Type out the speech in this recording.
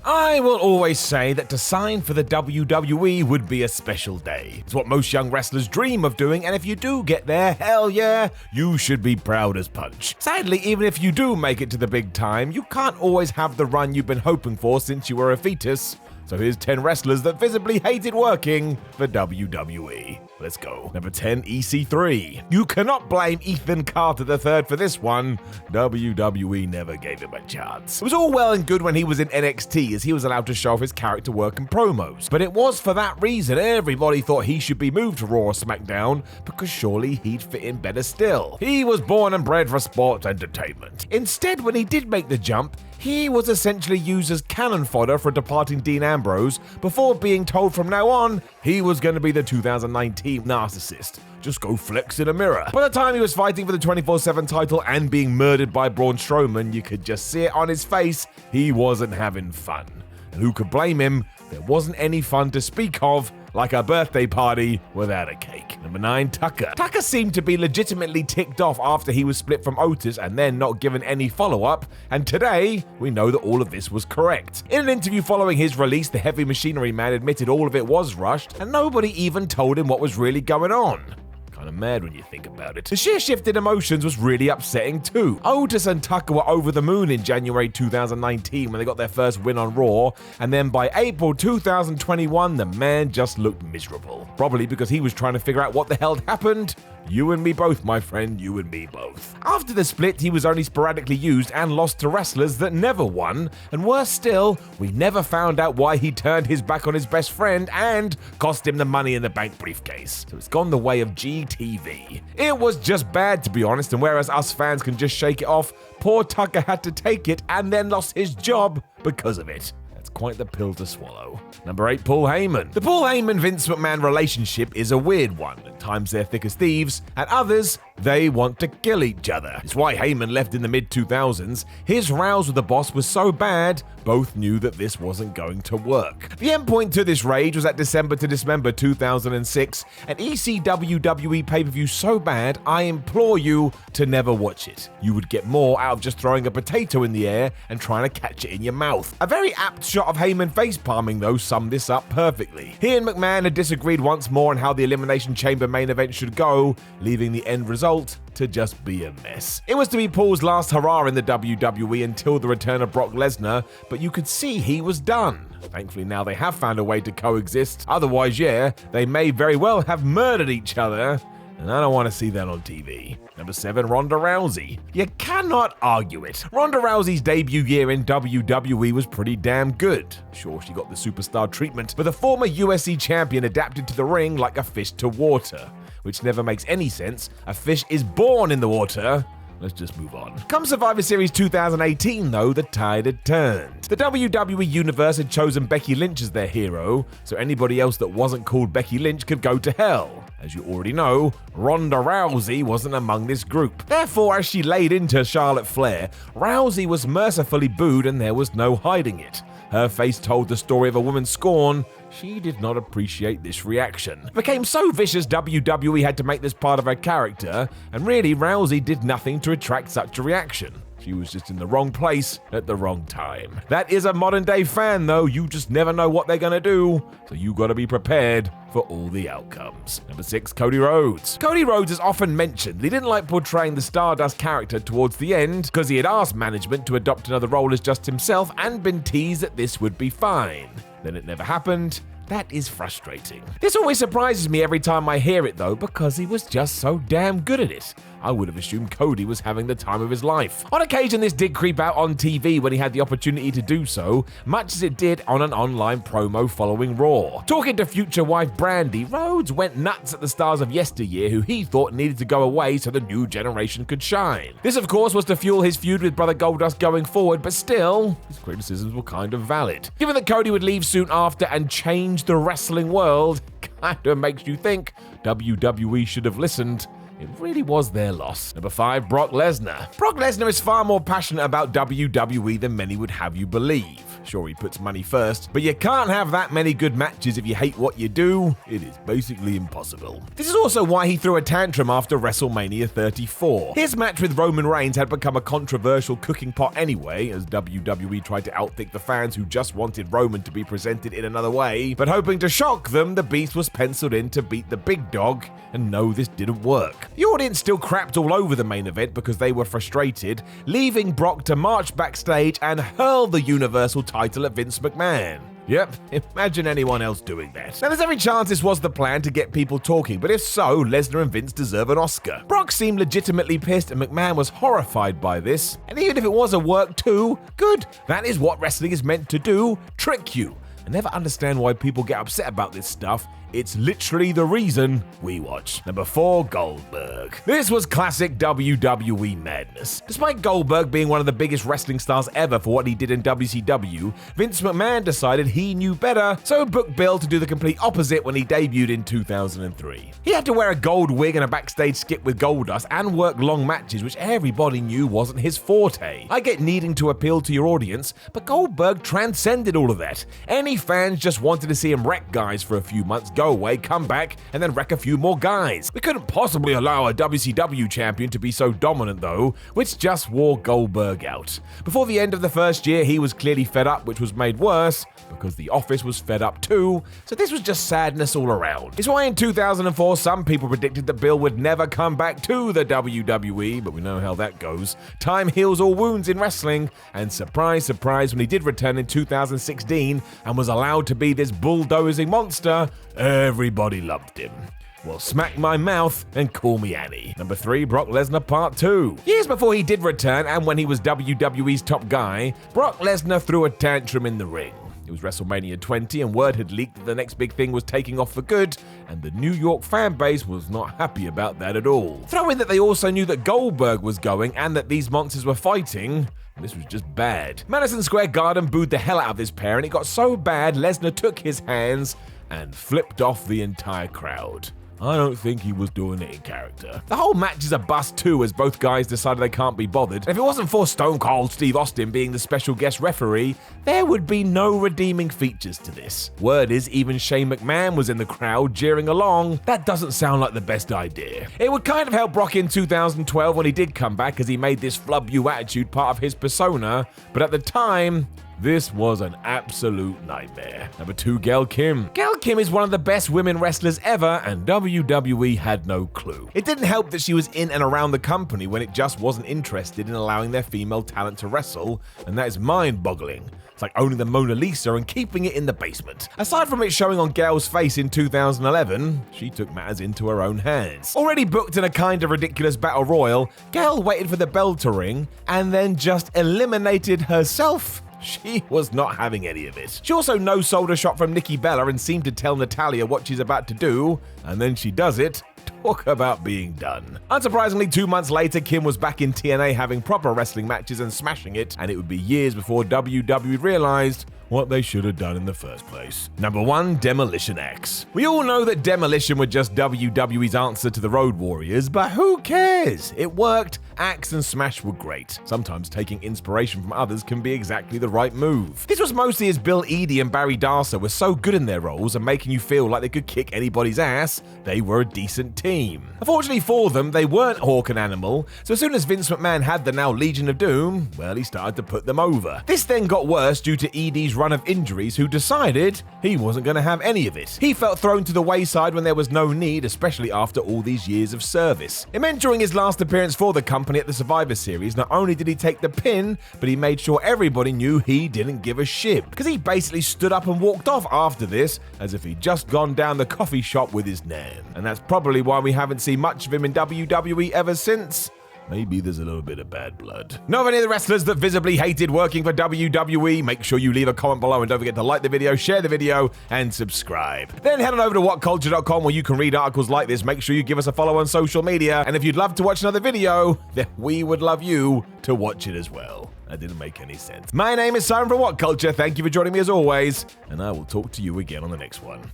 I will always say that to sign for the WWE would be a special day. It's what most young wrestlers dream of doing, and if you do get there, hell yeah, you should be proud as punch. Sadly, even if you do make it to the big time, you can't always have the run you've been hoping for since you were a fetus. So here's 10 wrestlers that visibly hated working for WWE. Let's go. Number 10, EC3. You cannot blame Ethan Carter III for this one. WWE never gave him a chance. It was all well and good when he was in NXT, as he was allowed to show off his character work and promos. But it was for that reason everybody thought he should be moved to Raw or SmackDown, because surely he'd fit in better still. He was born and bred for sports entertainment. Instead, when he did make the jump, he was essentially used as cannon fodder for a departing Dean Ambrose before being told from now on he was going to be the 2019 narcissist. Just go flex in a mirror. By the time he was fighting for the 24/7 title and being murdered by Braun Strowman, you could just see it on his face. He wasn't having fun. And who could blame him? There wasn't any fun to speak of, like a birthday party without a cake. Number 9, Tucker. Tucker seemed to be legitimately ticked off after he was split from Otis and then not given any follow-up, and today, we know that all of this was correct. In an interview following his release, the Heavy Machinery man admitted all of it was rushed, and nobody even told him what was really going on. Kind of mad when you think about it. The sheer shift in emotions was really upsetting too. Otis and Tucker were over the moon in January 2019 when they got their first win on Raw, and then by April 2021, the man just looked miserable. Probably because he was trying to figure out what the hell happened. You and me both, my friend, you and me both. After the split, he was only sporadically used and lost to wrestlers that never won, and worse still, we never found out why he turned his back on his best friend and cost him the Money in the Bank briefcase. So it's gone the way of GTV. It was just bad, to be honest, and whereas us fans can just shake it off, poor Tucker had to take it and then lost his job because of it. Quite the pill to swallow. Number 8, Paul Heyman. The Paul Heyman-Vince McMahon relationship is a weird one. At times they're thick as thieves, at others, they want to kill each other. It's why Heyman left in the mid-2000s. His rows with the boss was so bad, both knew that this wasn't going to work. The endpoint to this rage was at December to Dismember 2006, an ECW WWE pay-per-view so bad, I implore you to never watch it. You would get more out of just throwing a potato in the air and trying to catch it in your mouth. A very apt shot of Heyman face-palming, though, summed this up perfectly. He and McMahon had disagreed once more on how the Elimination Chamber main event should go, leaving the end result to just be a mess. It was to be Paul's last hurrah in the WWE until the return of Brock Lesnar, but you could see he was done. Thankfully now they have found a way to coexist, otherwise yeah, they may very well have murdered each other, and I don't want to see that on TV. Number 7, Ronda Rousey. You cannot argue it. Ronda Rousey's debut year in WWE was pretty damn good. Sure, she got the superstar treatment, but the former UFC champion adapted to the ring like a fish to water, which never makes any sense. A fish is born in the water. Let's just move on. Come Survivor Series 2018, though, the tide had turned. The WWE Universe had chosen Becky Lynch as their hero, so anybody else that wasn't called Becky Lynch could go to hell. As you already know, Ronda Rousey wasn't among this group. Therefore, as she laid into Charlotte Flair, Rousey was mercifully booed and there was no hiding it. Her face told the story of a woman's scorn. She did not appreciate this reaction. It became so vicious WWE had to make this part of her character, and really Rousey did nothing to attract such a reaction. She was just in the wrong place at the wrong time. That is a modern day fan though, you just never know what they're gonna do, so you gotta be prepared for all the outcomes. Number 6, Cody Rhodes. Cody Rhodes is often mentioned that he didn't like portraying the Stardust character towards the end because he had asked management to adopt another role as just himself and been teased that this would be fine. Then it never happened. That is frustrating. This always surprises me every time I hear it though, because he was just so damn good at it. I would have assumed Cody was having the time of his life. On occasion, this did creep out on TV when he had the opportunity to do so, much as it did on an online promo following Raw. Talking to future wife Brandi, Rhodes went nuts at the stars of yesteryear who he thought needed to go away so the new generation could shine. This, of course, was to fuel his feud with Brother Goldust going forward, but still, his criticisms were kind of valid. Given that Cody would leave soon after and change the wrestling world, kind of makes you think WWE should have listened. It really was their loss. Number 5, Brock Lesnar. Brock Lesnar is far more passionate about WWE than many would have you believe. Sure, he puts money first, but you can't have that many good matches if you hate what you do. It is basically impossible. This is also why he threw a tantrum after WrestleMania 34. His match with Roman Reigns had become a controversial cooking pot anyway, as WWE tried to outthink the fans who just wanted Roman to be presented in another way, but hoping to shock them, the Beast was penciled in to beat the big dog, and no, this didn't work. The audience still crapped all over the main event because they were frustrated, leaving Brock to march backstage and hurl the Universal title at Vince McMahon. Yep, imagine anyone else doing that. Now, there's every chance this was the plan to get people talking, but if so, Lesnar and Vince deserve an Oscar. Brock seemed legitimately pissed and McMahon was horrified by this, and even if it was a work too, good. That is what wrestling is meant to do, trick you. I never understand why people get upset about this stuff. It's literally the reason we watch. Number 4, Goldberg. This was classic WWE madness. Despite Goldberg being one of the biggest wrestling stars ever for what he did in WCW, Vince McMahon decided he knew better, so booked Bill to do the complete opposite when he debuted in 2003. He had to wear a gold wig and a backstage skip with Goldust and work long matches, which everybody knew wasn't his forte. I get needing to appeal to your audience, but Goldberg transcended all of that. Any fans just wanted to see him wreck guys for a few months, go away, come back, and then wreck a few more guys. We couldn't possibly allow a WCW champion to be so dominant though, which just wore Goldberg out. Before the end of the first year, he was clearly fed up, which was made worse because the office was fed up too, so this was just sadness all around. It's why in 2004, some people predicted that Bill would never come back to the WWE, but we know how that goes. Time heals all wounds in wrestling, and surprise, surprise, when he did return in 2016 and was allowed to be this bulldozing monster, everybody loved him. Well, smack my mouth and call me Annie. Number 3, Brock Lesnar Part 2. Years before he did return and when he was WWE's top guy, Brock Lesnar threw a tantrum in the ring. It was WrestleMania 20 and word had leaked that the next big thing was taking off for good, and the New York fan base was not happy about that at all. Throw in that they also knew that Goldberg was going and that these monsters were fighting. This was just bad. Madison Square Garden booed the hell out of this pair, and it got so bad Lesnar took his hands and flipped off the entire crowd. I don't think he was doing it in character. The whole match is a bust too, as both guys decided they can't be bothered. And if it wasn't for Stone Cold Steve Austin being the special guest referee, there would be no redeeming features to this. Word is even Shane McMahon was in the crowd jeering along. That doesn't sound like the best idea. It would kind of help Brock in 2012 when he did come back, as he made this flub you attitude part of his persona, but at the time, this was an absolute nightmare. Number 2, Gail Kim. Gail Kim is one of the best women wrestlers ever, and WWE had no clue. It didn't help that she was in and around the company when it just wasn't interested in allowing their female talent to wrestle, and that is mind-boggling. It's like owning the Mona Lisa and keeping it in the basement. Aside from it showing on Gail's face in 2011, she took matters into her own hands. Already booked in a kind of ridiculous battle royal, Gail waited for the bell to ring and then just eliminated herself. She was not having any of it. She also no-sold a shot from Nikki Bella and seemed to tell Natalya what she's about to do, and then she does it. Talk about being done. Unsurprisingly, 2 months later, Kim was back in TNA having proper wrestling matches and smashing it, and it would be years before WWE realized what they should have done in the first place. Number 1, Demolition X. We all know that Demolition were just WWE's answer to the Road Warriors, but who cares? It worked. Axe and Smash were great. Sometimes taking inspiration from others can be exactly the right move. This was mostly as Bill Eadie and Barry Darcer were so good in their roles and making you feel like they could kick anybody's ass, they were a decent team. Unfortunately for them, they weren't Hawk and Animal, so as soon as Vince McMahon had the now Legion of Doom, well, he started to put them over. This then got worse due to Eadie's run of injuries, who decided he wasn't going to have any of it. He felt thrown to the wayside when there was no need, especially after all these years of service. It meant during his last appearance for the company at the Survivor Series, not only did he take the pin, but he made sure everybody knew he didn't give a shit, because he basically stood up and walked off after this as if he'd just gone down the coffee shop with his nan. And that's probably why we haven't seen much of him in WWE ever since. Maybe there's a little bit of bad blood. Know of any of the wrestlers that visibly hated working for WWE? Make sure you leave a comment below and don't forget to like the video, share the video, and subscribe. Then head on over to whatculture.com where you can read articles like this. Make sure you give us a follow on social media, and if you'd love to watch another video, then we would love you to watch it as well. That didn't make any sense. My name is Simon from What Culture. Thank you for joining me as always, and I will talk to you again on the next one.